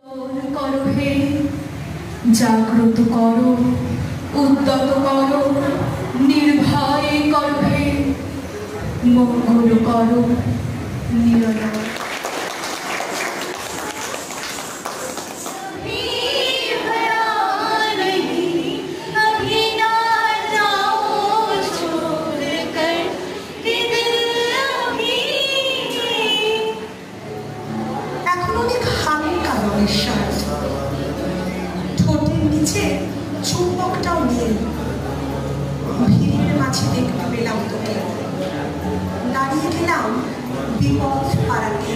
করো হে জাগ্রত করো, উদ্যত করো, নির্ভয়ে করো হে মঙ্গল করো নিরলয়। ঠোঁটের নিচে চুম্বকটাও নেই। ভিড়ের মাঝে দেখতে পেলাম তোকে, দাঁড়িয়ে গেলাম বিপদ পাড়াতে।